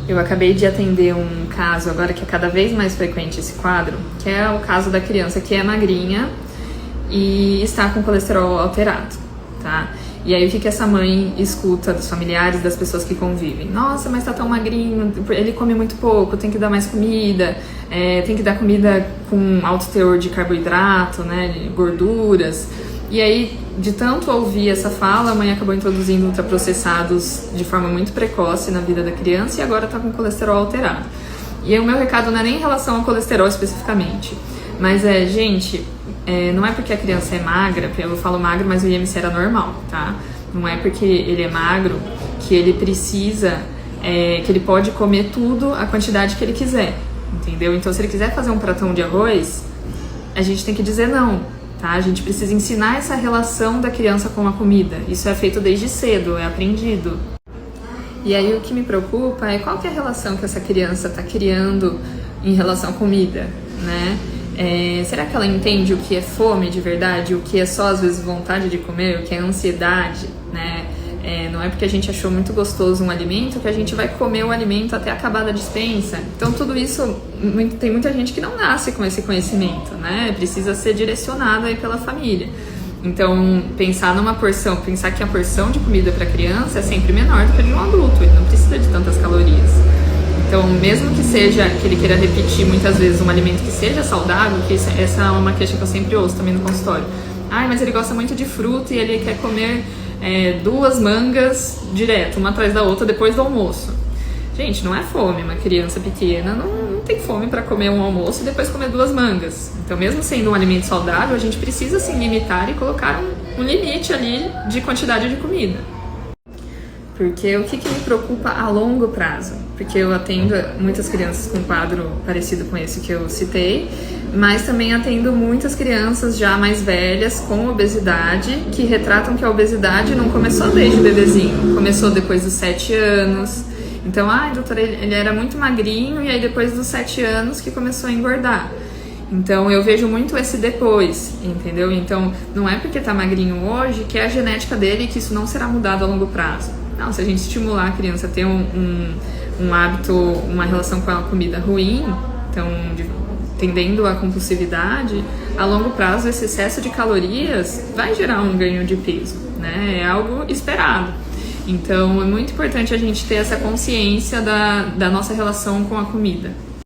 Eu acabei de atender um caso agora que é cada vez mais frequente esse quadro, que é o caso da criança que é magrinha e está com colesterol alterado, tá? E aí o que essa mãe escuta dos familiares, das pessoas que convivem? Nossa, mas tá tão magrinho, ele come muito pouco, tem que dar mais comida, tem que dar comida com alto teor de carboidrato, né, de gorduras. E aí, de tanto ouvir essa fala, a mãe acabou introduzindo ultraprocessados de forma muito precoce na vida da criança e agora tá com colesterol alterado. E aí o meu recado não é nem em relação ao colesterol especificamente, mas gente, não é porque a criança é magra, eu falo magro, mas o IMC era normal, tá? Não é porque ele é magro que ele precisa, que ele pode comer tudo a quantidade que ele quiser, entendeu? Então se ele quiser fazer um pratão de arroz, a gente tem que dizer não. Tá? A gente precisa ensinar essa relação da criança com a comida. Isso é feito desde cedo, é aprendido. E aí o que me preocupa é qual que é a relação que essa criança está criando em relação à comida, né? Será que ela entende o que é fome de verdade, o que é só às vezes vontade de comer, o que é ansiedade, né? Não é porque a gente achou muito gostoso um alimento que a gente vai comer o alimento até acabar da dispensa. Então tudo isso, tem muita gente que não nasce com esse conhecimento, né? Precisa ser direcionado aí pela família. Então pensar que a porção de comida para criança é sempre menor do que a de um adulto, ele não precisa de tantas calorias. Então mesmo que seja, que ele queira repetir muitas vezes um alimento que seja saudável, que essa é uma queixa que eu sempre ouço também no consultório. Mas ele gosta muito de fruta e ele quer comer 2 mangas direto, uma atrás da outra, depois do almoço. Gente, não é fome. Uma criança pequena não tem fome para comer um almoço e depois comer 2 mangas. Então, mesmo sendo um alimento saudável, a gente precisa se limitar e colocar um limite ali de quantidade de comida. Porque o que me preocupa a longo prazo? Porque eu atendo muitas crianças com um quadro parecido com esse que eu citei, mas também atendo muitas crianças já mais velhas com obesidade, que retratam que a obesidade não começou desde bebezinho, começou depois dos 7 anos. Então, doutora, ele era muito magrinho e aí depois dos 7 anos que começou a engordar. Então, eu vejo muito esse depois, entendeu? Então, não é porque tá magrinho hoje que é a genética dele e que isso não será mudado a longo prazo. Não, se a gente estimular a criança a ter um hábito, uma relação com a comida ruim, então tendendo à compulsividade, a longo prazo esse excesso de calorias vai gerar um ganho de peso, né? É algo esperado. Então é muito importante a gente ter essa consciência da nossa relação com a comida.